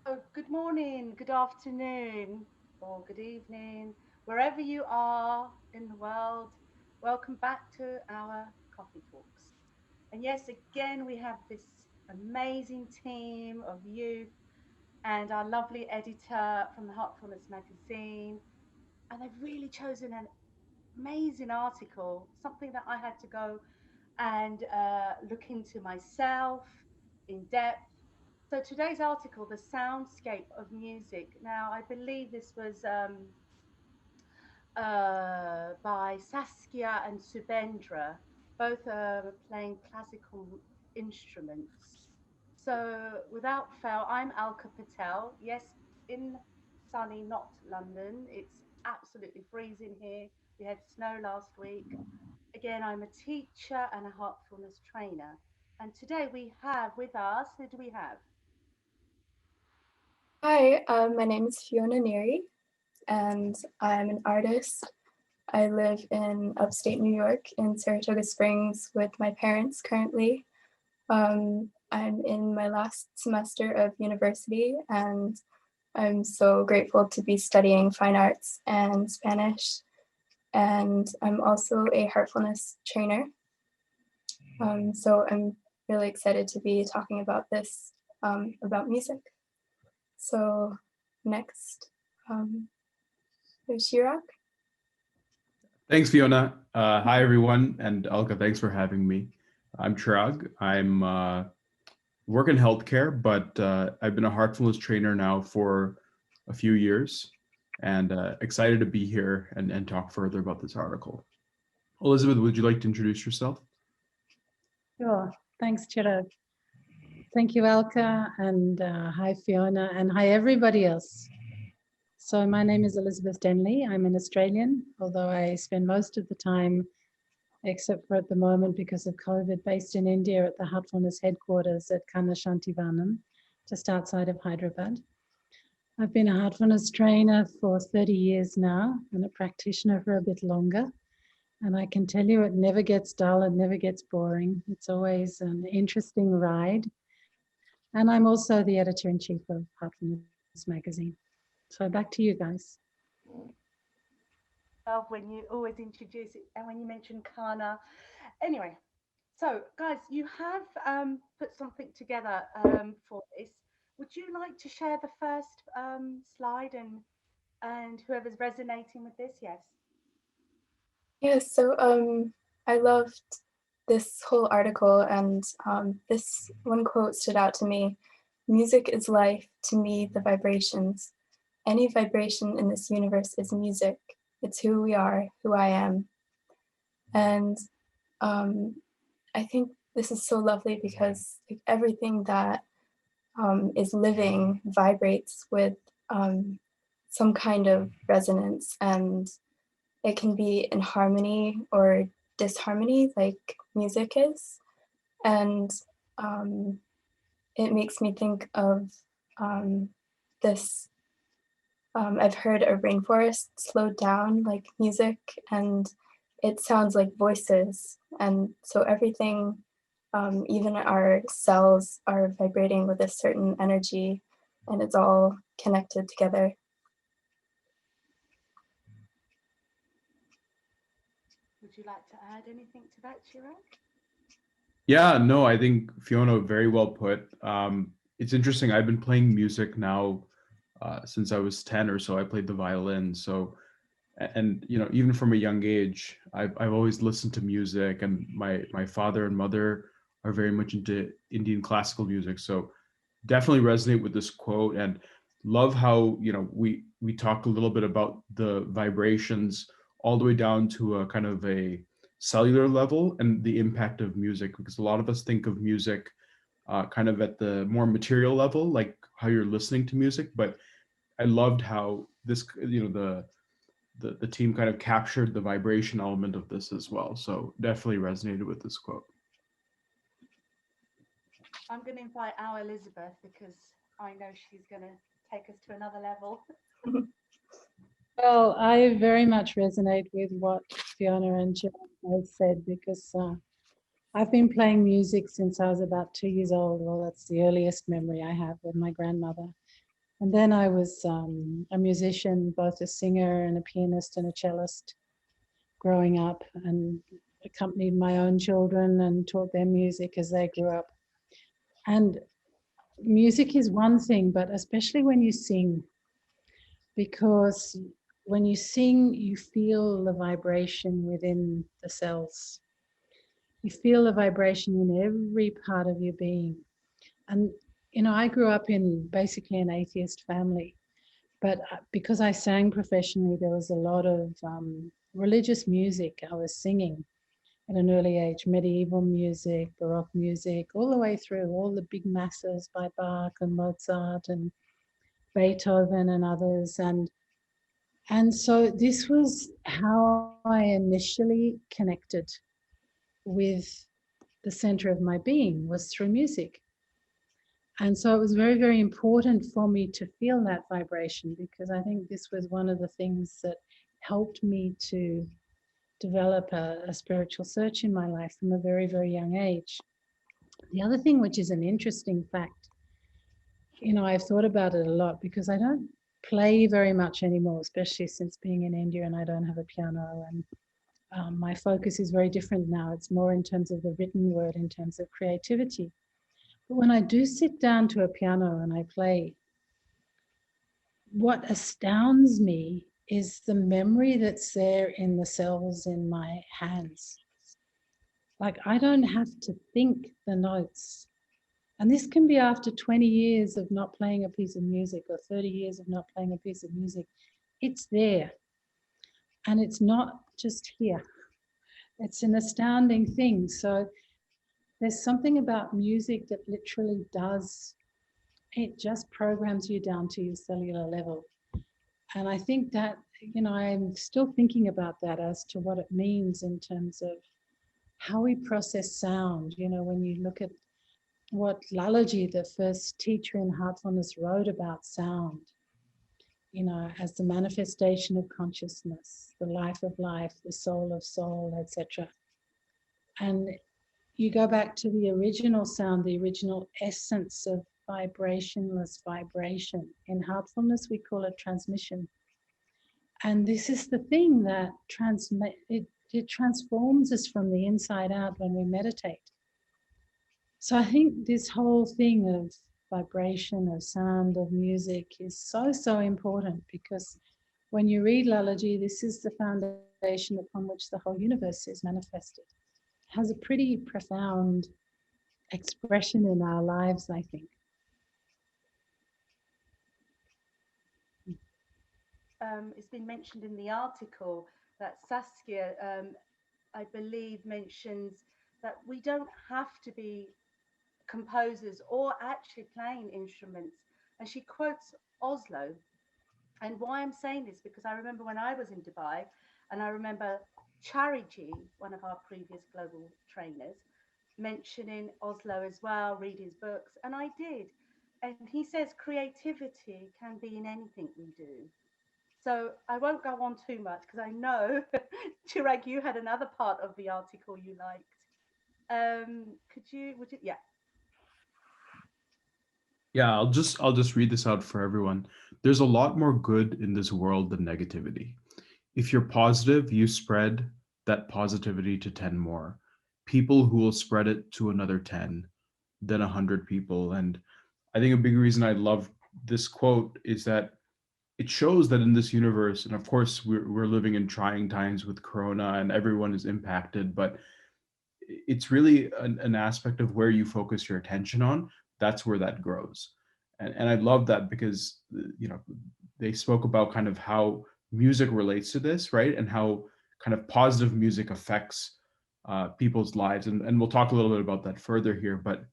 Oh, good morning, good afternoon, or good evening, wherever you are in the world. Welcome back to our coffee talks. And yes, again, we have this amazing team of youth and our lovely editor from the Heartfulness Magazine. And they've really chosen an amazing article, something that I had to go and look into myself in depth. So today's article, The Soundscape of Music. Now, I believe this was by Saskia and Subendra, both playing classical instruments. So, without fail, I'm Alka Patel. Yes, in sunny, not London. It's absolutely freezing here. We had snow last week. Again, I'm a teacher and a heartfulness trainer. And today we have with us, who do we have? Hi, my name is Fiona Neary, and I'm an artist. I live in upstate New York in Saratoga Springs with my parents currently. I'm in my last semester of university, and I'm so grateful to be studying fine arts and Spanish. And I'm also a heartfulness trainer. So I'm really excited to be talking about this, about music. So next, um, there's Chirag. Thanks, Fiona. Hi, everyone. And Alka, thanks for having me. I'm Chirag. I'm work in healthcare, but I've been a heartfulness trainer now for a few years and excited to be here and talk further about this article. Elizabeth, would you like to introduce yourself? Sure. Thanks, Chirag. Thank you, Alka, and hi, Fiona, and hi, everybody else. So my name is Elizabeth Denley. I'm an Australian, although I spend most of the time, except for at the moment because of COVID, based in India at the Heartfulness headquarters at Kanashantivanam, just outside of Hyderabad. I've been a heartfulness trainer for 30 years now and a practitioner for a bit longer. And I can tell you it never gets dull, it never gets boring. It's always an interesting ride. And I'm also the editor-in-chief of Heartfulness Magazine. So back to you guys. Love when you always introduce it and when you mention Kana. Anyway, so guys, you have put something together for this. Would you like to share the first slide and whoever's resonating with this? Yes. Yeah, so I loved this whole article, and this one quote stood out to me. Music is life, to me, the vibrations. Any vibration in this universe is music. It's who we are, who I am. And um, I think this is so lovely because like, everything that is living vibrates with some kind of resonance, and it can be in harmony or disharmony like music is. And um, it makes me think of um, this. I've heard a rainforest slowed down like music, and it sounds like voices. And so everything, even our cells, are vibrating with a certain energy, and it's all connected together. Would you like to add anything to that, Chirag? Yeah, no, I think Fiona very well put. It's interesting. I've been playing music now since I was 10 or so. I played the violin. So and even from a young age I've always listened to music, and my father and mother are very much into Indian classical music, so definitely resonate with this quote, and love how we talk a little bit about the vibrations all the way down to a kind of a cellular level and the impact of music, because a lot of us think of music kind of at the more material level, like how you're listening to music, but I loved how this the team kind of captured the vibration element of this as well. So definitely resonated with this quote. I'm going to invite our Elizabeth because I know she's going to take us to another level. Well, I very much resonate with what Fiona and Chirag both said because I've been playing music since I was about 2 years old. Well, that's the earliest memory I have with my grandmother. And then I was a musician, both a singer and a pianist and a cellist growing up, and accompanied my own children and taught them music as they grew up. And music is one thing, but especially when you sing, because when you sing, you feel the vibration within the cells. You feel the vibration in every part of your being. And, I grew up in basically an atheist family, but because I sang professionally, there was a lot of religious music I was singing at an early age, medieval music, Baroque music, all the way through, all the big masses by Bach and Mozart and Beethoven and others. And so this was how I initially connected with the center of my being, was through music. And so it was very, very important for me to feel that vibration, because I think this was one of the things that helped me to develop a spiritual search in my life from a very, very young age. The other thing, which is an interesting fact, I've thought about it a lot, because I don't play very much anymore, especially since being in India and I don't have a piano. And my focus is very different now. It's more in terms of the written word, in terms of creativity. But when I do sit down to a piano and I play, what astounds me is the memory that's there in the cells in my hands. Like, I don't have to think the notes. And this can be after 20 years of not playing a piece of music, or 30 years of not playing a piece of music. It's there. And it's not just here. It's an astounding thing. So there's something about music that literally does, it just programs you down to your cellular level. And I think that, I'm still thinking about that as to what it means in terms of how we process sound. When you look at what Lalaji, the first teacher in Heartfulness, wrote about sound, as the manifestation of consciousness, the life of life, the soul of soul, etc. And you go back to the original sound, the original essence of vibrationless vibration. In Heartfulness, we call it transmission. And this is the thing that it transforms us from the inside out when we meditate. So I think this whole thing of vibration, of sound, of music is so, so important, because when you read Lalaji, this is the foundation upon which the whole universe is manifested. It has a pretty profound expression in our lives, I think. It's been mentioned in the article that Saskia, I believe, mentions that we don't have to be composers or actually playing instruments. And she quotes Oslo. And why I'm saying this, because I remember when I was in Dubai, and I remember Chariji, one of our previous global trainers, mentioning Oslo as well, read his books, and I did. And he says creativity can be in anything we do. So I won't go on too much, because I know, Chirag, you had another part of the article you liked. Would you, yeah. Yeah, I'll just read this out for everyone. There's a lot more good in this world than negativity. If you're positive, you spread that positivity to 10 more people, who will spread it to another 10, then 100 people. And I think a big reason I love this quote is that it shows that in this universe, and of course we're living in trying times with Corona and everyone is impacted, but it's really an aspect of where you focus your attention on. That's where that grows. And I love that, because they spoke about kind of how music relates to this, right? And how kind of positive music affects people's lives. And we'll talk a little bit about that further here. But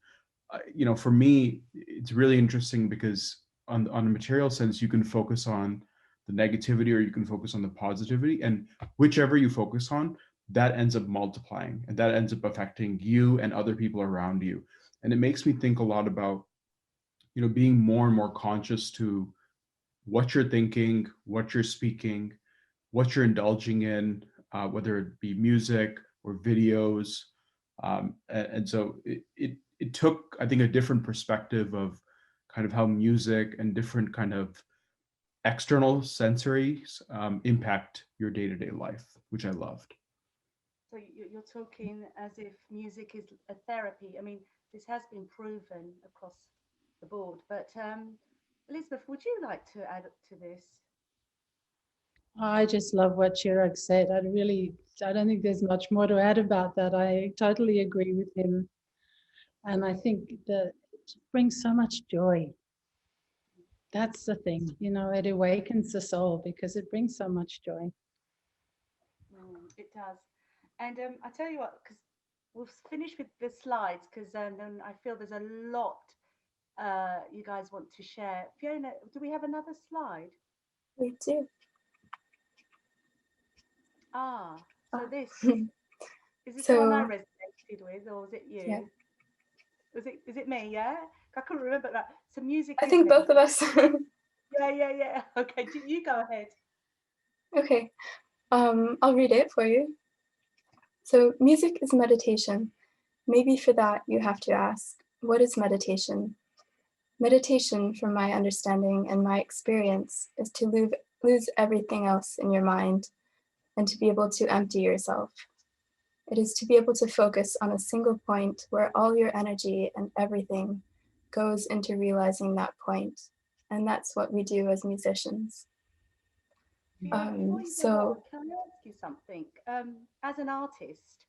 for me, it's really interesting, because on a material sense, you can focus on the negativity or you can focus on the positivity, and whichever you focus on, that ends up multiplying and that ends up affecting you and other people around you. And it makes me think a lot about being more and more conscious to what you're thinking, what you're speaking, what you're indulging in, whether it be music or videos. And so it took, I think, a different perspective of kind of how music and different kind of external sensories impact your day-to-day life, which I loved. So you're talking as if music is a therapy. I mean, this has been proven across the board. But Elizabeth, would you like to add to this? I just love what Chirag said. I don't think there's much more to add about that. I totally agree with him. And I think that it brings so much joy. That's the thing, it awakens the soul because it brings so much joy. It does. And I tell you what, because we'll finish with the slides, because then I feel there's a lot you guys want to share. Fiona, do we have another slide? We do. So this is this So, one I resonated with, or was it you? Yeah. Is it me? Yeah, I couldn't remember that. So music. I think both of us. Yeah. Okay, you go ahead. Okay, I'll read it for you. So, music is meditation. Maybe for that you have to ask, what is meditation? Meditation, from my understanding and my experience, is to lose everything else in your mind and to be able to empty yourself. It is to be able to focus on a single point where all your energy and everything goes into realizing that point. And that's what we do as musicians. Before you go So, on, can I ask you something? As an artist,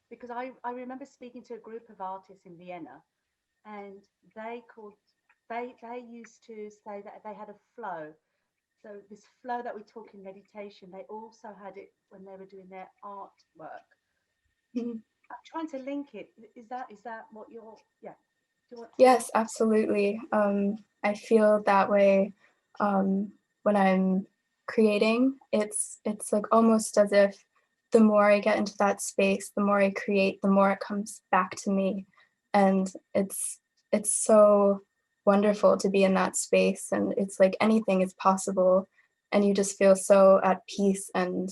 because I remember speaking to a group of artists in Vienna, and they used to say that they had a flow. So this flow that we talk in meditation, they also had it when they were doing their artwork. mhm. I'm trying to link it. Is that what you're? Yeah. Do you want to? Yes, absolutely. I feel that way when I'm creating. It's like almost as if the more I get into that space, the more I create, the more it comes back to me, and it's so wonderful to be in that space. And it's like anything is possible, and you just feel so at peace and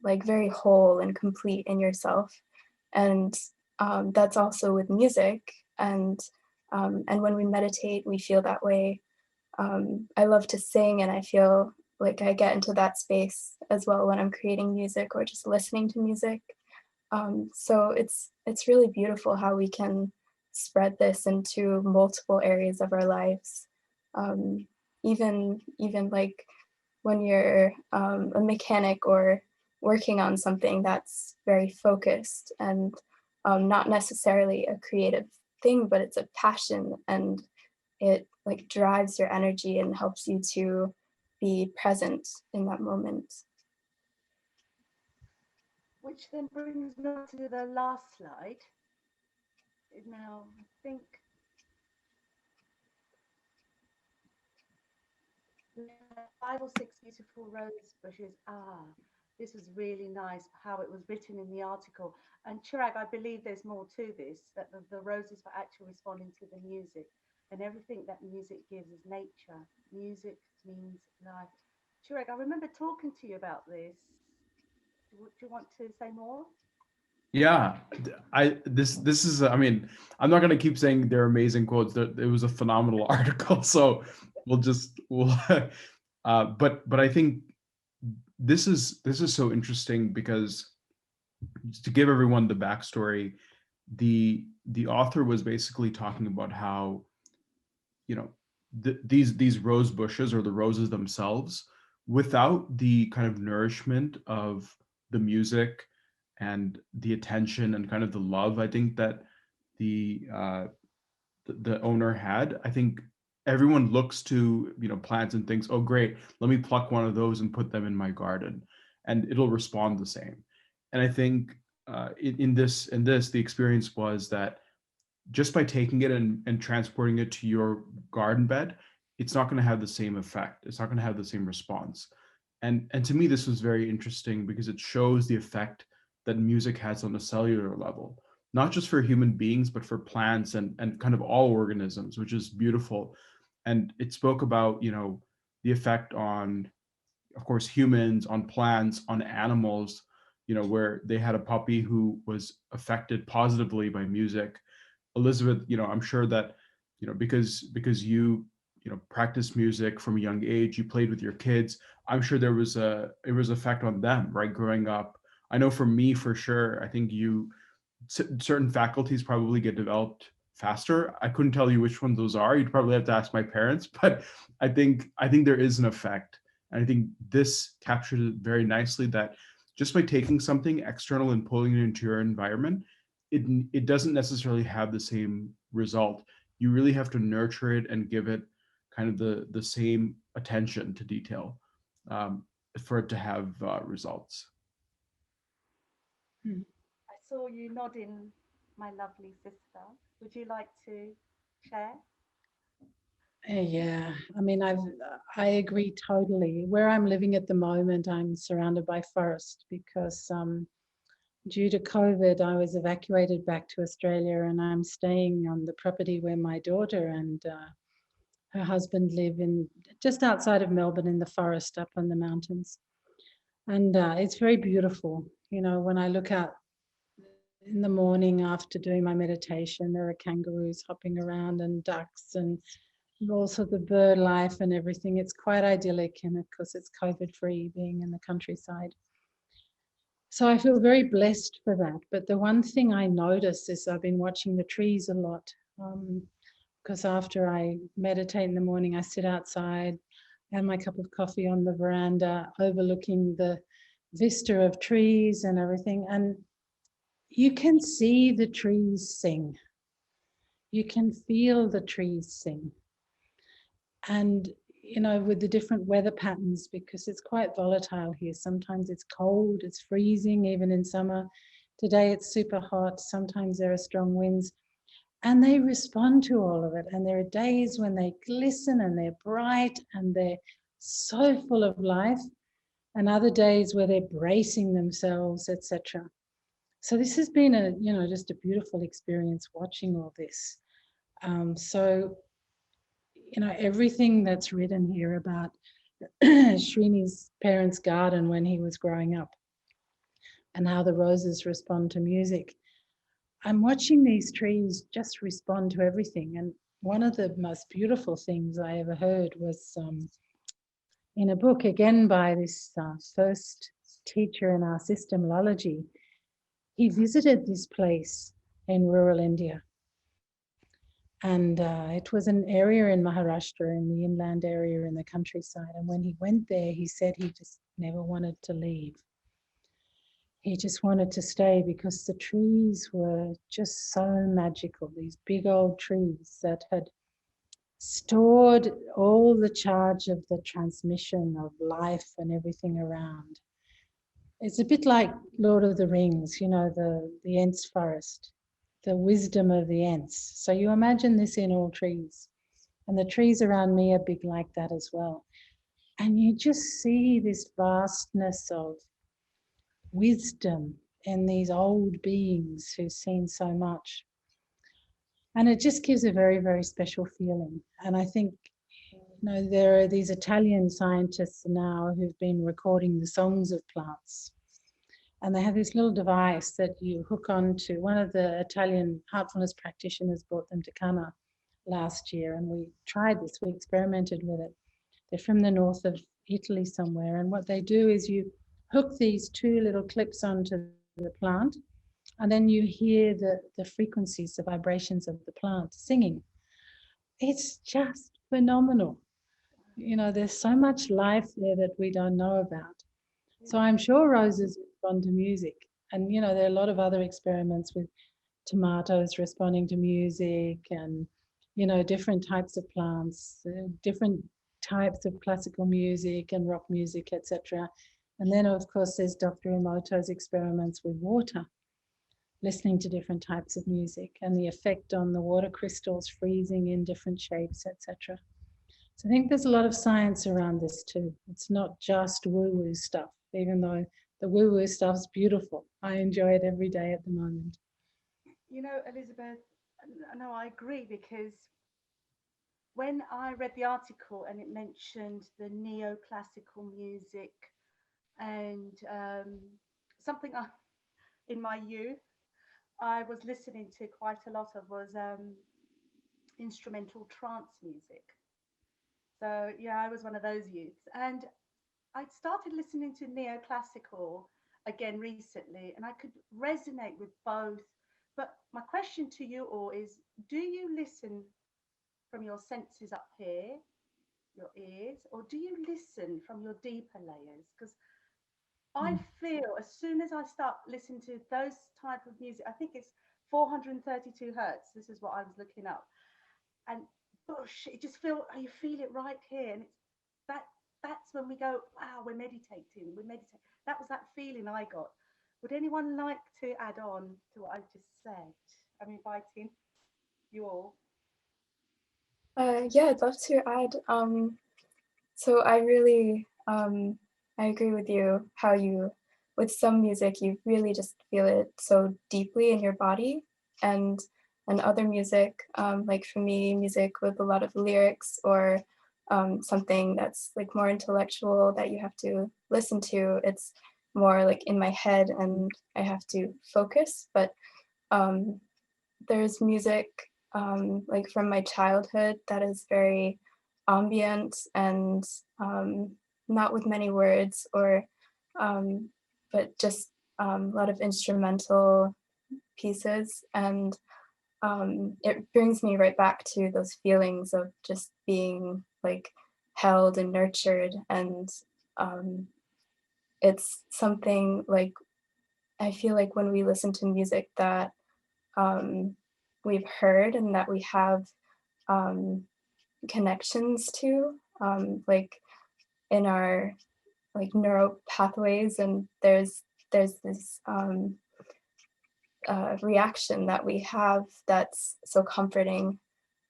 like very whole and complete in yourself. And that's also with music. And when we meditate, we feel that way. I love to sing, and I feel like I get into that space as well when I'm creating music or just listening to music. So it's really beautiful how we can spread this into multiple areas of our lives. Even like when you're a mechanic or working on something that's very focused and not necessarily a creative thing, but it's a passion, and it like drives your energy and helps you to be present in that moment. Which then brings me to the last slide. Now, I think we had 5 or 6 beautiful rose bushes. This was really nice how it was written in the article. And Chirag, I believe there's more to this, that the roses were actually responding to the music. And everything that music gives is nature. Music means life. Chirag, I remember talking to you about this. Do you want to say more? Yeah, this is I mean, I'm not gonna keep saying they're amazing quotes. It was a phenomenal article, so we'll but I think this is so interesting because, to give everyone the backstory, the author was basically talking about how, these rose bushes, or the roses themselves, without the kind of nourishment of the music and the attention and kind of the love, I think that the the owner had, I think everyone looks to, plants and thinks, oh great, let me pluck one of those and put them in my garden, and it'll respond the same. And I think in this the experience was that just by taking it and transporting it to your garden bed, it's not going to have the same effect. It's not going to have the same response. And to me, this was very interesting because it shows the effect that music has on a cellular level, not just for human beings, but for plants and kind of all organisms, which is beautiful. And it spoke about, the effect on, of course, humans, on plants, on animals, where they had a puppy who was affected positively by music, Elizabeth, I'm sure that, because you practice music from a young age, you played with your kids. I'm sure it was effect on them, right? Growing up. I know for me, for sure, I think certain faculties probably get developed faster. I couldn't tell you which ones those are. You'd probably have to ask my parents, but I think there is an effect. And I think this captures it very nicely, that just by taking something external and pulling it into your environment, it doesn't necessarily have the same result. You really have to nurture it and give it kind of the same attention to detail, um, for it to have results. Hmm. I saw you nodding, my lovely sister. Would you like to share? Yeah, I mean, I agree totally. Where I'm living at the moment, I'm surrounded by forest because due to COVID, I was evacuated back to Australia, and I'm staying on the property where my daughter and her husband live in, just outside of Melbourne in the forest up on the mountains. And it's very beautiful. When I look out in the morning after doing my meditation, there are kangaroos hopping around and ducks and also the bird life and everything. It's quite idyllic, and of course it's COVID free being in the countryside. So I feel very blessed for that. But the one thing I notice is I've been watching the trees a lot, because after I meditate in the morning, I sit outside, have my cup of coffee on the veranda, overlooking the vista of trees and everything. And you can see the trees sing. You can feel the trees sing. And with the different weather patterns, because it's quite volatile here. Sometimes it's cold, it's freezing, even in summer. Today it's super hot. Sometimes there are strong winds, and they respond to all of it. And there are days when they glisten and they're bright and they're so full of life, and other days where they're bracing themselves, etc. So this has been just a beautiful experience watching all this. So everything that's written here about Srini's parents' garden when he was growing up and how the roses respond to music. I'm watching these trees just respond to everything. And one of the most beautiful things I ever heard was in a book, again by this first teacher in our system, Lalaji. He visited this place in rural India. And it was an area in Maharashtra, in the inland area in the countryside. And when he went there, he said he just never wanted to leave. He just wanted to stay because the trees were just so magical, these big old trees that had stored all the charge of the transmission of life and everything around. It's a bit like Lord of the Rings, the Ents forest, the wisdom of the Ents. So you imagine this in all trees. And the trees around me are big like that as well. And you just see this vastness of wisdom in these old beings who've seen so much. And it just gives a very, very special feeling. And I think, there are these Italian scientists now who've been recording the songs of plants. And they have this little device that you hook onto. One of the Italian heartfulness practitioners brought them to Cana last year, and we tried this, we experimented with it. They're from the north of Italy somewhere, and what they do is you hook these two little clips onto the plant, and then you hear the frequencies, the vibrations of the plant singing. It's just phenomenal. There's so much life there that we don't know about. So I'm sure roses respond to music. And, there are a lot of other experiments with tomatoes responding to music and, different types of plants, different types of classical music and rock music, etc. And then, of course, there's Dr. Emoto's experiments with water, listening to different types of music and the effect on the water crystals freezing in different shapes, etc. So I think there's a lot of science around this too. It's not just woo-woo stuff, even though the woo-woo stuff's beautiful. I enjoy it every day at the moment. Elizabeth, no, I agree, because when I read the article and it mentioned the neoclassical music and something in my youth, I was listening to quite a lot of was instrumental trance music. So yeah, I was one of those youths, and I started listening to neoclassical again recently, and I could resonate with both. But my question to you all is: do you listen from your senses up here, your ears, or do you listen from your deeper layers? Because I feel as soon as I start listening to those type of music, I think it's 432 hertz. This is what I was looking up, and bush, it just feel you feel it right here, and it's that that's when we go, wow, we're meditating. We meditate. That was that feeling I got. Would anyone like to add on to what I've just said? I'm inviting you all. Yeah, I'd love to add. So I really, I agree with you how you, with some music, you really just feel it so deeply in your body, and other music, like for me, music with a lot of lyrics or something that's like more intellectual that you have to listen to. It's more like in my head and I have to focus. But um, there's music like from my childhood that is very ambient and not with many words or um, but just a lot of instrumental pieces, and it brings me right back to those feelings of just being like held and nurtured, and um, it's something like I feel like when we listen to music that um, we've heard and that we have um, connections to, like in our like neural pathways, and there's this reaction that we have that's so comforting,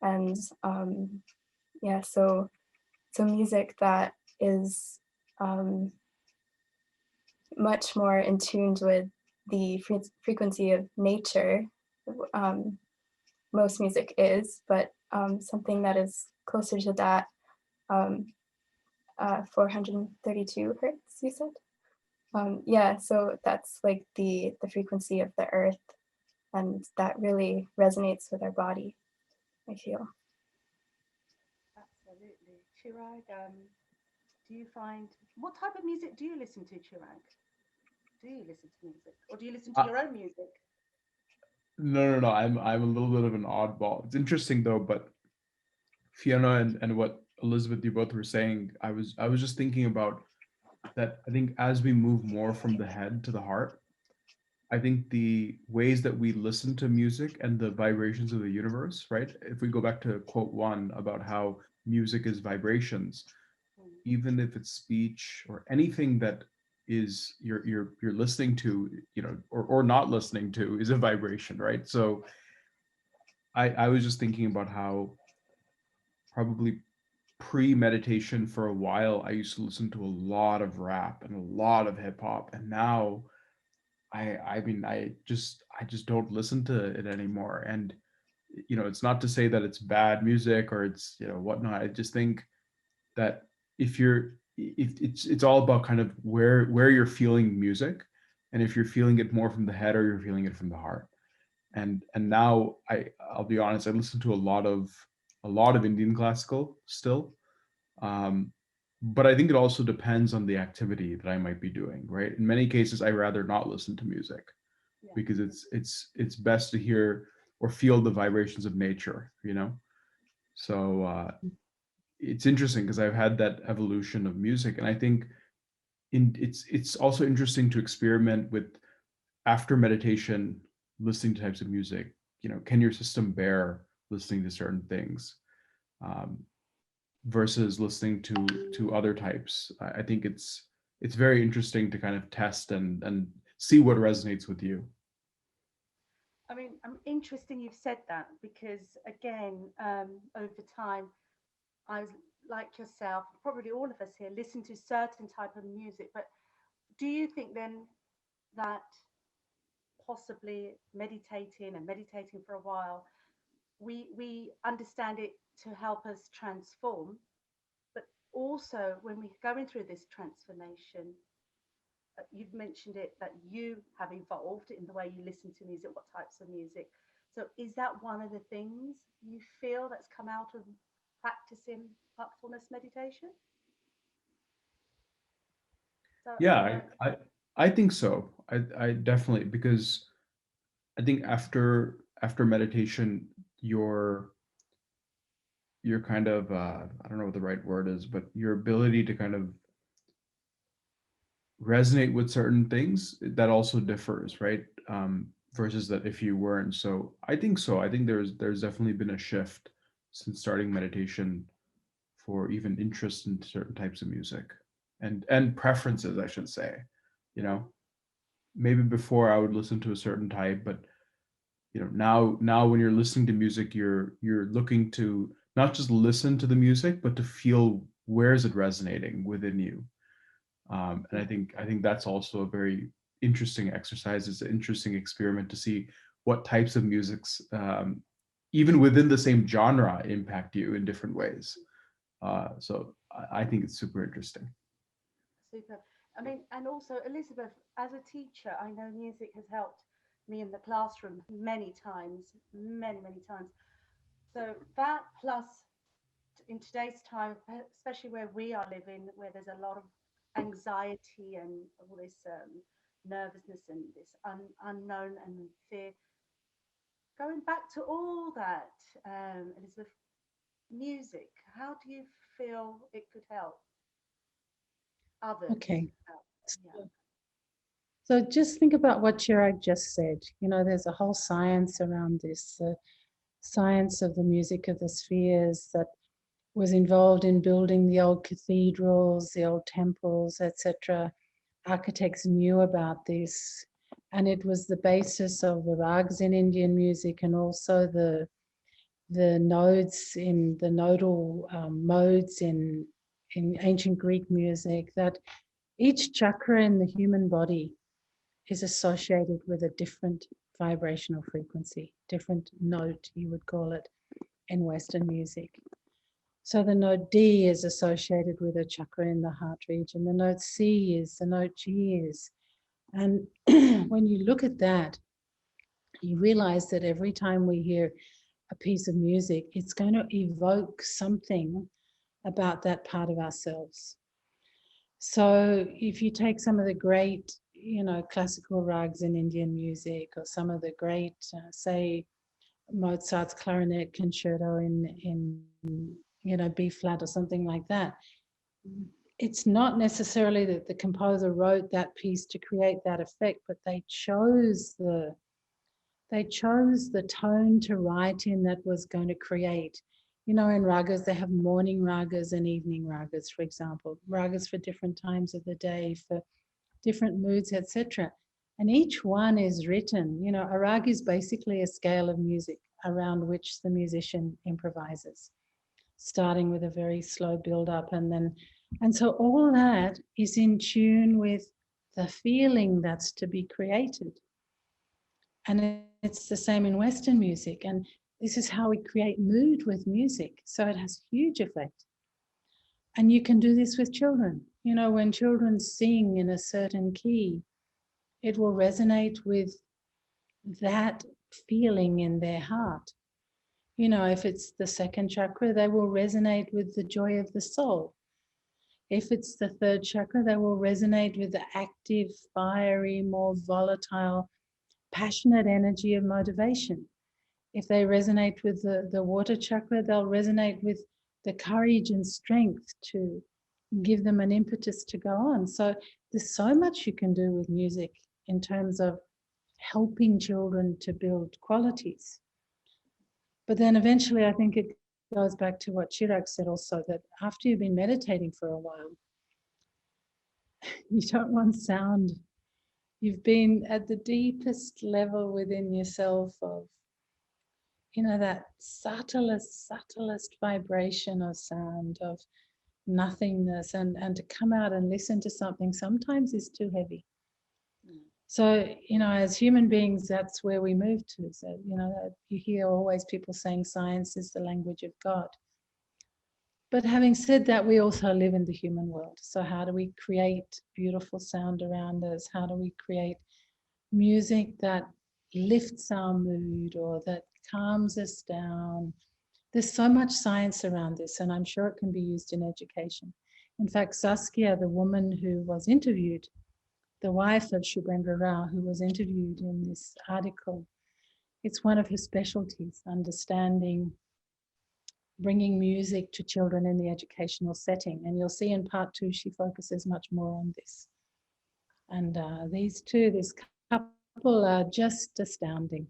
and yeah, so music that is um, much more in tune with the frequency of nature. Um, most music is, but something that is closer to that, um, 432 hertz, you said? Yeah, so that's like the frequency of the earth, and that really resonates with our body, I feel. Absolutely. Chirag, do you find, what type of music do you listen to, Chirag? Do you listen to music, or do you listen to Uh, your own music? no. I'm a little bit of an oddball. It's interesting though, but Fiona and what Elizabeth you both were saying, I was just thinking about that. I think as we move more from the head to the heart, I think the ways that we listen to music and the vibrations of the universe, right? If we go back to quote one about how music is vibrations, Mm. even if it's speech or anything that is you're listening to, or not listening to, is a vibration, right? So I was just thinking about how probably pre-meditation for a while I used to listen to a lot of rap and a lot of hip hop, and now I mean I just don't listen to it anymore. And it's not to say that it's bad music or it's whatnot. I just think that if it's all about kind of where you're feeling music, and if you're feeling it more from the head or you're feeling it from the heart. And now I'll be honest, I listen to a lot of Indian classical still. um, but I think it also depends on the activity that I might be doing, right? In many cases I rather not listen to music Yeah. because it's best to hear or feel the vibrations of nature. So it's interesting because I've had that evolution of music, and I think it's also interesting to experiment with, after meditation, listening to types of music. Can your system bear listening to certain things, um, versus listening to other types? I think it's very interesting to kind of test and see what resonates with you. I mean, I'm interesting you've said that because again, over time, I was like yourself, probably all of us here, listen to certain type of music. But do you think then that possibly meditating for a while, we understand it to help us transform, but also when we're going through this transformation, you've mentioned it, that you have evolved in the way you listen to music, what types of music. So is that one of the things you feel that's come out of practicing heartfulness meditation? So Yeah, I think so. I definitely, because I think after meditation, your kind of I don't know what the right word is, but your ability to kind of resonate with certain things, that also differs, right? Versus that if you weren't. So I think so. I think there's definitely been a shift since starting meditation for even interest in certain types of music and preferences, I should say. You know, maybe before I would listen to a certain type, but now when you're listening to music, you're looking to not just listen to the music, but to feel where is it resonating within you. And I think that's also a very interesting exercise. It's an interesting experiment to see what types of musics, even within the same genre, impact you in different ways. So I think it's super interesting. super. I mean, and also, Elizabeth, as a teacher, I know music has helped me in the classroom many times, many times. So that plus in today's time, especially where we are living, where there's a lot of anxiety and all this nervousness and this unknown and fear, going back to all that, Elizabeth, music, how do you feel it could help others? Okay. Yeah. So just think about what Chirag just said. There's a whole science around this, the science of the music of the spheres that was involved in building the old cathedrals, the old temples, etc. Architects knew about this, and it was the basis of the rags in Indian music, and also the nodes in the nodal modes in ancient Greek music. That each chakra in the human body is associated with a different vibrational frequency, different note, you would call it, in Western music. So the note D is associated with a chakra in the heart region. The note C is, the note G is. And when you look at that, you realize that every time we hear a piece of music, it's going to evoke something about that part of ourselves. So if you take some of the great, classical rags in Indian music, or some of the great, say, Mozart's clarinet concerto in B flat or something like that, it's not necessarily that the composer wrote that piece to create that effect, but they chose the tone to write in that was going to create. In ragas, they have morning ragas and evening ragas, for example, ragas for different times of the day, for different moods, etc. And each one is written, a rag is basically a scale of music around which the musician improvises, starting with a very slow build up. And so all that is in tune with the feeling that's to be created. And it's the same in Western music. And this is how we create mood with music. So it has huge effect. And you can do this with children. When children sing in a certain key, it will resonate with that feeling in their heart. If it's the second chakra, they will resonate with the joy of the soul. If it's the third chakra, they will resonate with the active, fiery, more volatile, passionate energy of motivation. If they resonate with the water chakra, they'll resonate with the courage and strength to give them an impetus to go on. So there's so much you can do with music in terms of helping children to build qualities. But then eventually I think it goes back to what Chirag said also, that after you've been meditating for a while, you don't want sound. You've been at the deepest level within yourself of, that subtlest vibration of sound, of nothingness, and to come out and listen to something sometimes is too heavy. So, as human beings, that's where we move to. So, you hear always people saying science is the language of God. But having said that, we also live in the human world. So how do we create beautiful sound around us? How do we create music that lifts our mood or that calms us down? There's so much science around this, and I'm sure it can be used in education. In fact, Saskia, the woman who was interviewed, the wife of Shubhendra Rao, who was interviewed in this article, it's one of her specialties, understanding, bringing music to children in the educational setting. And you'll see in part 2, she focuses much more on this. And these two, this couple are just astounding.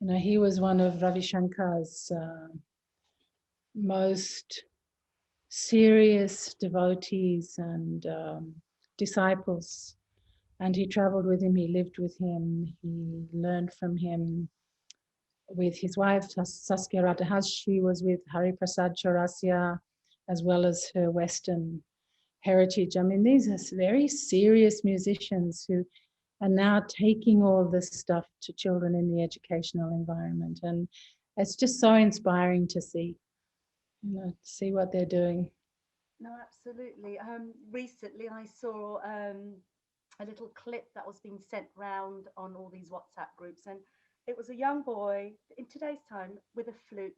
You know, he was one of Ravi Shankar's most serious devotees and disciples. And he traveled with him, he lived with him, he learned from him. With his wife, Saskia Radhajas, she was with Hari Prasad Chaurasia, as well as her Western heritage. I mean, these are very serious musicians who are now taking all this stuff to children in the educational environment. And it's just so inspiring to see, you know, see what they're doing. No, absolutely. Recently, I saw a little clip that was being sent round on all these WhatsApp groups, and it was a young boy in today's time with a flute,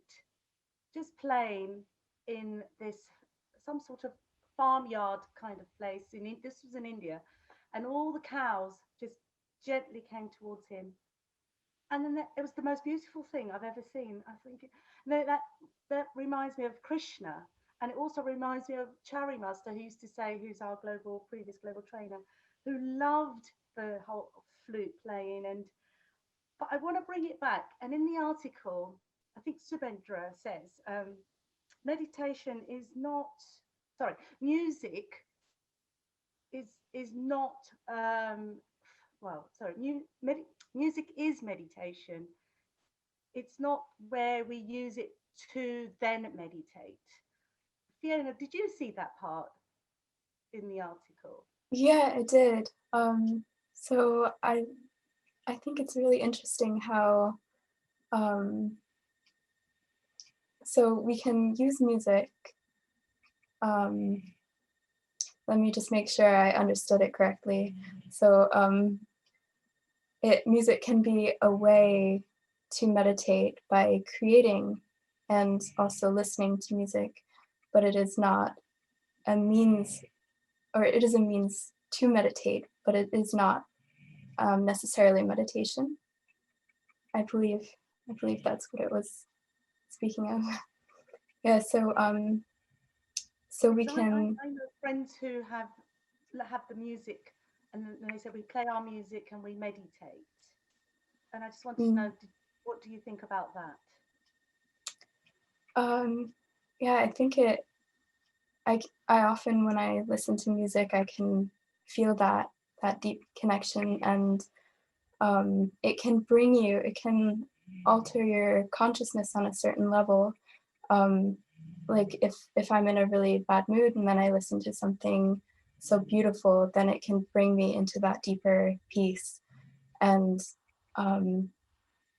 just playing in this some sort of farmyard kind of place. This was in India, and all the cows just gently came towards him, and then it was the most beautiful thing I've ever seen. I think no, that reminds me of Krishna, and it also reminds me of Chari Master, who used to say, who's our previous global trainer, who loved the whole flute playing. And but I want to bring it back, and in the article, I think Subendra says meditation is not sorry, music is not well sorry music is meditation. It's not where we use it to then meditate. Fiona, did you see that part in the article? Yeah, I did. So I think it's really interesting how so we can use music. Let me just make sure I understood it correctly. So music can be a way to meditate by creating and also listening to music, but it is not a means, or it is a means to meditate, but it is not necessarily meditation. I believe that's what it was speaking of. Yeah, so we can. I know friends who have the music, and then they said we play our music and we meditate. And I just wanted to know, what do you think about that? Yeah, I think I often, when I listen to music, I can feel that deep connection, and it can alter your consciousness on a certain level. Like if I'm in a really bad mood and then I listen to something so beautiful, then it can bring me into that deeper peace. And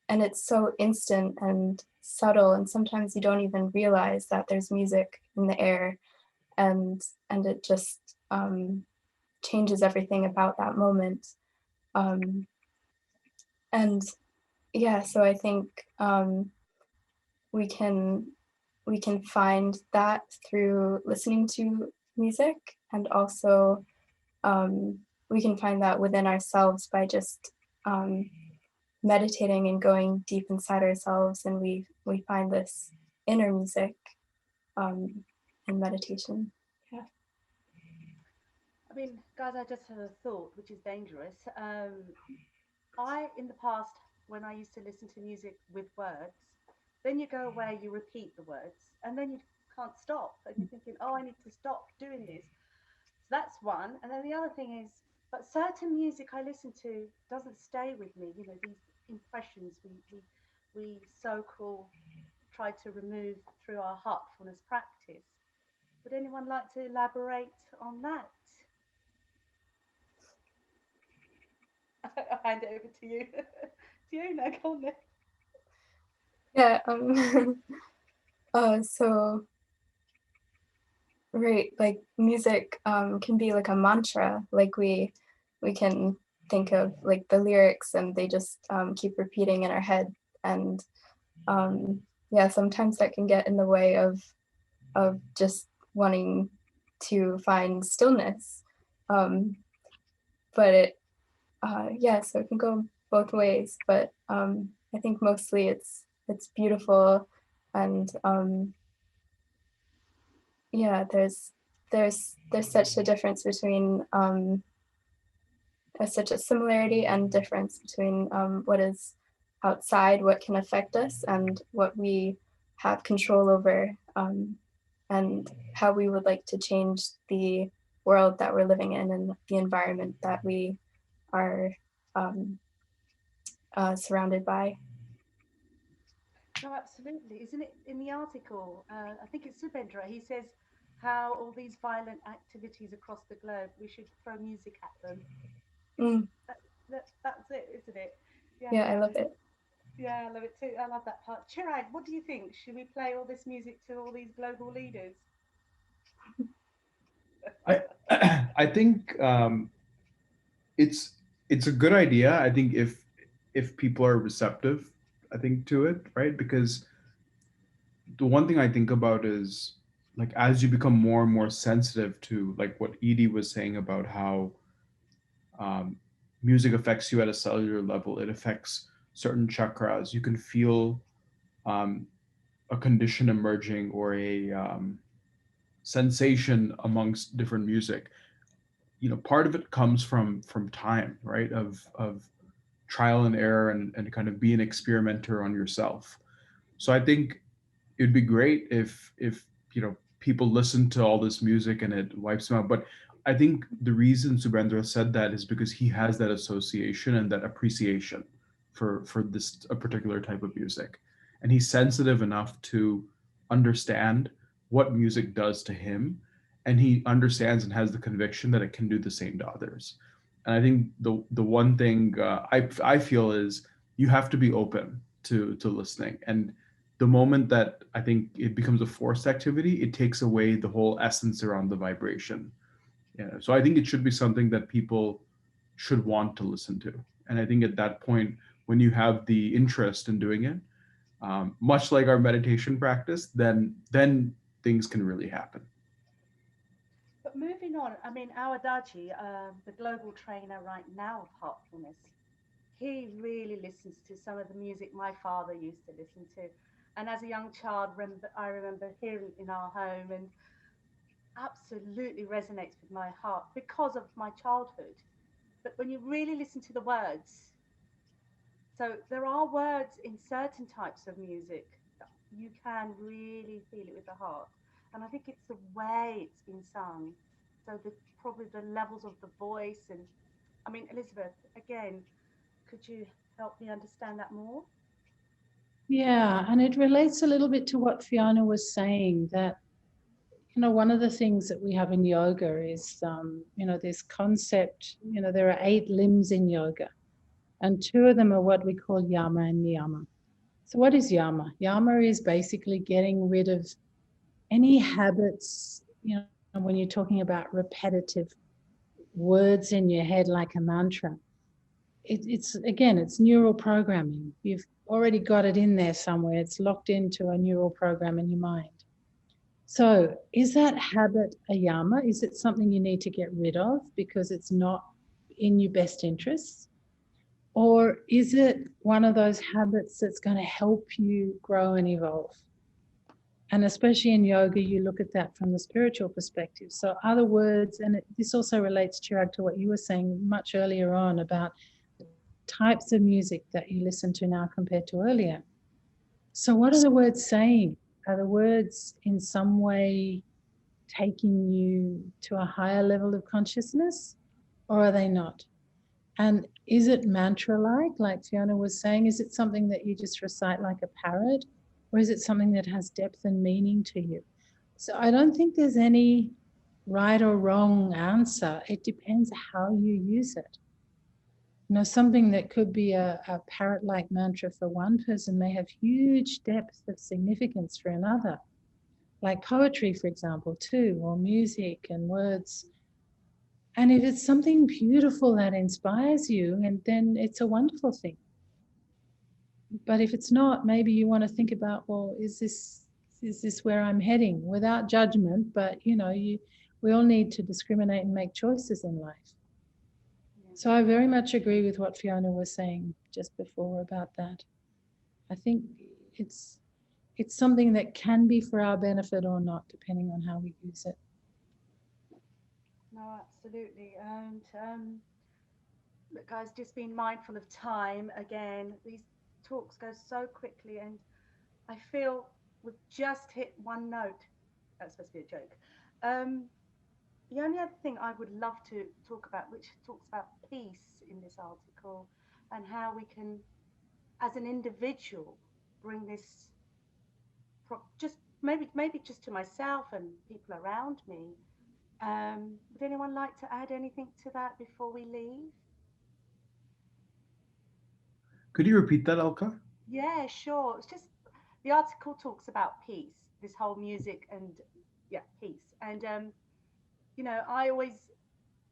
it's so instant and subtle, and sometimes you don't even realize that there's music in the air, and it just changes everything about that moment. And yeah, so I think we can find that through listening to music, and also we can find that within ourselves by just meditating and going deep inside ourselves, and we find this inner music in meditation. Yeah. I mean, guys, I just had a thought, which is dangerous. In the past, when I used to listen to music with words, then you go away, you repeat the words, and then you can't stop. And you're thinking, oh, I need to stop doing this. So that's one. And then the other thing is, but certain music I listen to doesn't stay with me. You know, these impressions we so-called try to remove through our heartfulness practice. Would anyone like to elaborate on that? I'll hand it over to you. Fiona, go on then. Yeah. So Right, like music can be like a mantra. Like we can think of like the lyrics and they just keep repeating in our head. And yeah, sometimes that can get in the way of just wanting to find stillness. Um, but yeah, so it can go both ways. But I think mostly it's beautiful, and yeah, there's such a difference between such a similarity and difference between what is outside, what can affect us, and what we have control over, and how we would like to change the world that we're living in and the environment that we are um, surrounded by. No, absolutely. Isn't it in the article? I think it's Subedra. He says how all these violent activities across the globe, we should throw music at them. It's Mm, that's it, isn't it? yeah, I Yeah, love it. yeah, I love it too. I love that part. Chirag, what do you think? Should we play all this music to all these global leaders? I I think it's it's a good idea. I think if people are receptive, I think to it, right? Because the one thing I think about is like as you become more and more sensitive to like what Edie was saying about how um, music affects you at a cellular level, it affects certain chakras. You can feel um, a condition emerging or a sensation amongst different music. You know, part of it comes from time, right? Of trial and error and kind of be an experimenter on yourself. So I think it'd be great if you know people listen to all this music and it wipes them out. But I think the reason Subendra said that is because he has that association and that appreciation for this a particular type of music, and he's sensitive enough to understand what music does to him, and he understands and has the conviction that it can do the same to others. And I think the one thing I feel is you have to be open to listening. And the moment that I think it becomes a forced activity, it takes away the whole essence around the vibration. Yeah. So I think it should be something that people should want to listen to. And I think at that point, when you have the interest in doing it, much like our meditation practice, then things can really happen. But moving on, I mean, our Daji, the global trainer right now of Heartfulness, he really listens to some of the music my father used to listen to. And as a young child, I remember hearing it in our home and absolutely resonates with my heart because of my childhood. But when you really listen to the words, so there are words in certain types of music that you can really feel it with the heart. And I think it's the way it's been sung. So the probably the levels of the voice and I mean Elizabeth, again, could you help me understand that more? Yeah, and it relates a little bit to what Fiona was saying, that one of the things that we have in yoga is, this concept, there are 8 limbs in yoga, and 2 of them are what we call yama and niyama. So what is yama? Yama is basically getting rid of any habits, when you're talking about repetitive words in your head like a mantra. It's neural programming. You've already got it in there somewhere. It's locked into a neural program in your mind. So is that habit a yama? Is it something you need to get rid of because it's not in your best interests? Or is it one of those habits that's going to help you grow and evolve? And especially in yoga, you look at that from the spiritual perspective. So other words, and this also relates, Chirag, to what you were saying much earlier on about the types of music that you listen to now compared to earlier. So what are the words saying? Are the words in some way taking you to a higher level of consciousness, or are they not? And is it mantra-like, like Fiona was saying? Is it something that you just recite like a parrot, or is it something that has depth and meaning to you? So I don't think there's any right or wrong answer. It depends how you use it. Something that could be a parrot-like mantra for one person may have huge depth of significance for another. like poetry, for example, too, or music and words. And if it's something beautiful that inspires you, and then it's a wonderful thing. But if it's not, maybe you want to think about, well, is this where I'm heading, without judgment? But we all need to discriminate and make choices in life. So I very much agree with what Fiona was saying just before about that. I think it's something that can be for our benefit or not, depending on how we use it. No, absolutely. And look, guys, just being mindful of time again. These talks go so quickly, and I feel we've just hit one note. That's supposed to be a joke. Um, the only other thing I would love to talk about, which talks about peace in this article, and how we can, as an individual, bring this just maybe just to myself and people around me. Would anyone like to add anything to that before we leave? Could you repeat that, Alka? Yeah, sure. It's just the article talks about peace, this whole music and yeah, peace. And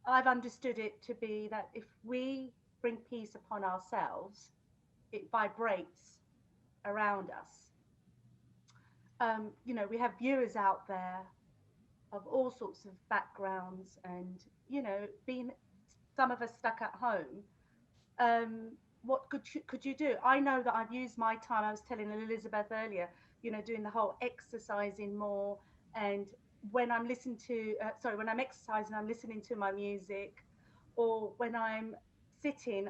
I've understood it to be that if we bring peace upon ourselves, it vibrates around us. We have viewers out there of all sorts of backgrounds and, being some of us stuck at home. um, what could you do? I know that I've used my time. I was telling Elizabeth earlier, doing the whole exercising more, and when I'm exercising, I'm listening to my music, or when I'm sitting,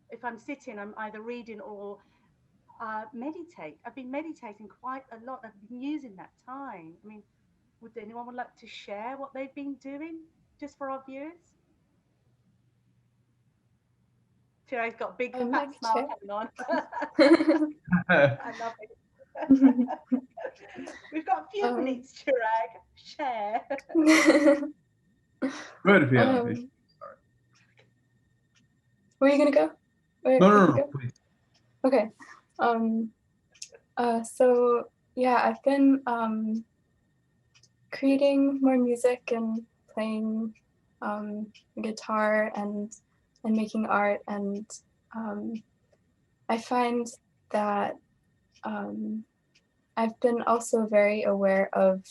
if I'm sitting, I'm either reading or meditate. I've been meditating quite a lot. I've been using that time. I mean, would anyone would like to share what they've been doing just for our viewers? Chirag's got a big I fat can smile share. coming on. I love it. We've got a few minutes, Chirag. Share. Good, Fiona. Where are you gonna go? No, please. Okay. So yeah, I've been creating more music and playing guitar and making art, and I find that I've been also very aware of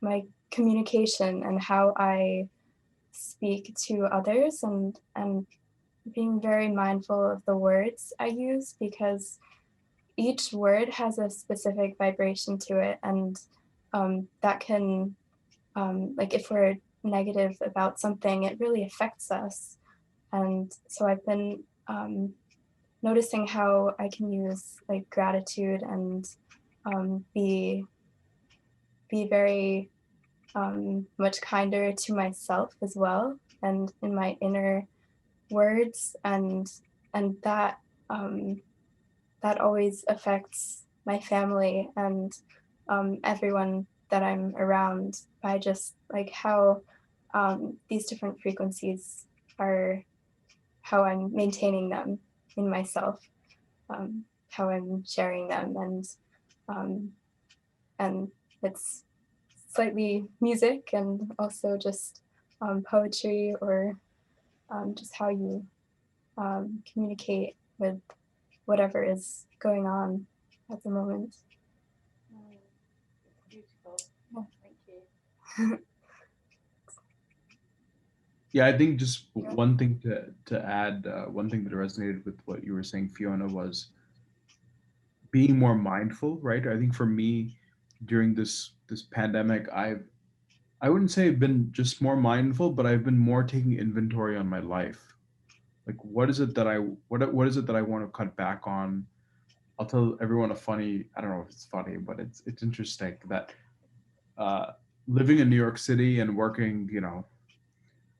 my communication and how I speak to others, and being very mindful of the words I use, because each word has a specific vibration to it, and that can, like if we're negative about something, it really affects us. And so I've been noticing how I can use like gratitude and be very much kinder to myself as well, and in my inner words, and that that always affects my family and everyone that I'm around, by just like how these different frequencies are, how I'm maintaining them in myself, how I'm sharing them, um, and it's slightly music and also just poetry, or just how you communicate with whatever is going on at the moment. Beautiful. Yeah. Thank you. Yeah, I think just one thing to add, one thing that resonated with what you were saying, Fiona, was being more mindful, right? I think for me, during this pandemic, I wouldn't say I've been just more mindful, but I've been more taking inventory on my life. Like, what is it that what is it that I want to cut back on? I'll tell everyone a funny. I don't know if it's funny, but it's interesting that living in New York City and working,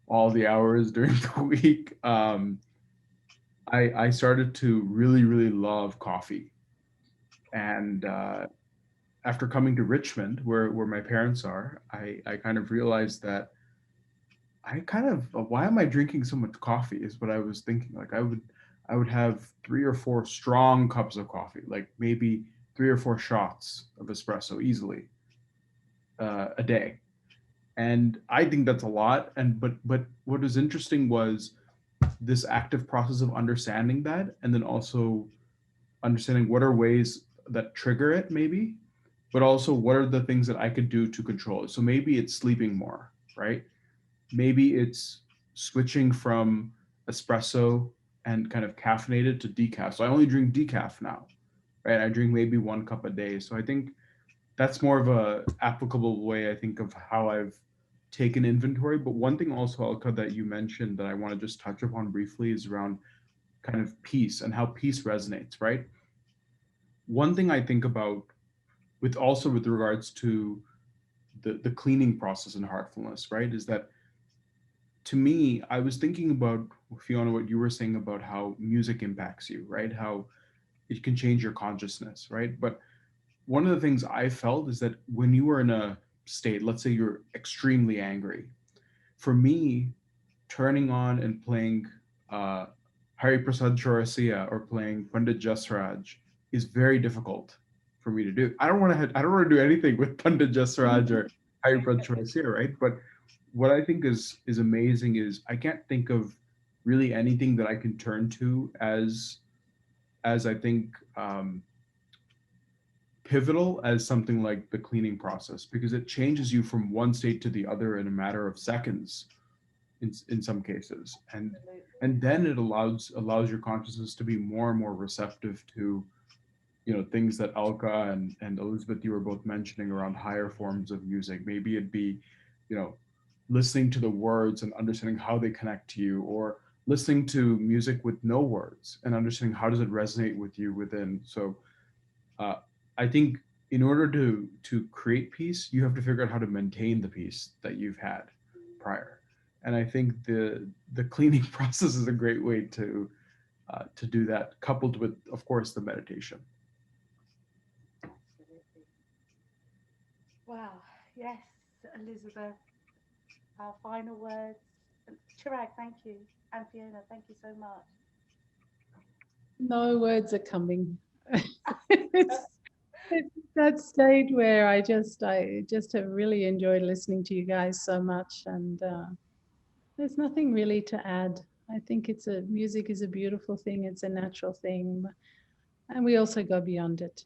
all the hours during the week, I started to really really love coffee, and after coming to Richmond, where my parents are, I kind of realized that I kind of why am I drinking so much coffee is what I was thinking. Like I would have 3 or 4 strong cups of coffee, like maybe 3 or 4 shots of espresso easily a day. And I think that's a lot. And but what was interesting was this active process of understanding that, and then also understanding what are ways that trigger it, maybe, but also what are the things that I could do to control it. So maybe it's sleeping more, right? Maybe it's switching from espresso and kind of caffeinated to decaf. So I only drink decaf now, right? I drink maybe 1 cup a day. So I think that's more of a applicable way, I think, of how I've taken inventory. But one thing also, Alka, that you mentioned that I want to just touch upon briefly is around kind of peace and how peace resonates, right? One thing I think about with also with regards to the cleaning process in heartfulness, right, is that to me, I was thinking about, Fiona, what you were saying about how music impacts you, right? How it can change your consciousness, right? But one of the things I felt is that when you were in a state, let's say you're extremely angry, for me, turning on and playing Hari Prasad Chaurasia or playing Pandit Jasraj is very difficult for me to do. I don't want to do anything with Pandit Jasraj or Hari Prasad Chaurasia, right? But what I think is amazing is I can't think of really anything that I can turn to as I think pivotal as something like the cleaning process, because it changes you from one state to the other in a matter of seconds in some cases, and then it allows your consciousness to be more and more receptive to, you know, things that Alka and Elizabeth, you were both mentioning around higher forms of music. Maybe it'd be, you know, listening to the words and understanding how they connect to you, or listening to music with no words and understanding how does it resonate with you within. So I think in order to create peace, you have to figure out how to maintain the peace that you've had prior. And I think the cleaning process is a great way to do that, coupled with, of course, the meditation. Absolutely. Wow. Yes, Elizabeth. Our final words. Chirag, thank you. And Fiona, thank you so much. No words are coming. It's that state where I just have really enjoyed listening to you guys so much, and there's nothing really to add. I think music is a beautiful thing. It's a natural thing, and we also go beyond it.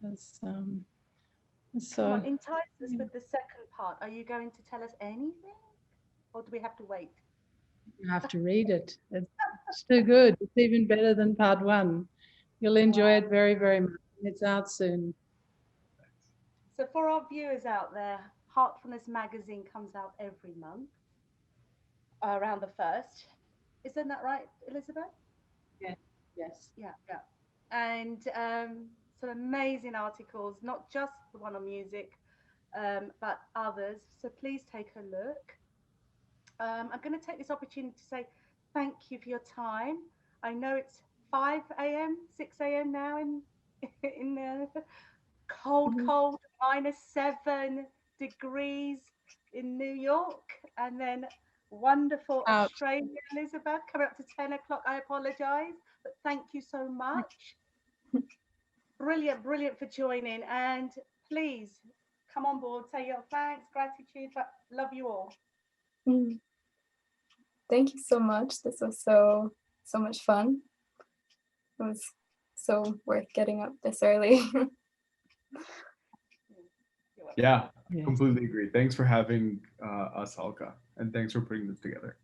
It's, so Come on, entice us with the second part. Are you going to tell us anything? Or do we have to wait? you have to read it. It's too good. It's even better than part one. You'll enjoy it very, very much. It's out soon. So, for our viewers out there, Heartfulness Magazine comes out every month around the 1st. Isn't that right, Elizabeth? Yeah. Yes. Yeah, yeah. And some amazing articles, not just the one on music, but others. So, please take a look. I'm going to take this opportunity to say thank you for your time. I know it's 5 a.m., 6 a.m. now in cold, Mhm. cold, -7 degrees in New York, and then wonderful Ouch. Australia, Elizabeth, coming up to 10 o'clock. I apologize, but thank you so much. Brilliant, brilliant for joining. And please come on board, say your thanks, gratitude, but love you all. Mm. Thank you so much. This was so much fun. It was so worth getting up this early. Yeah, Yes. completely agree. Thanks for having us, Alka, and thanks for putting this together.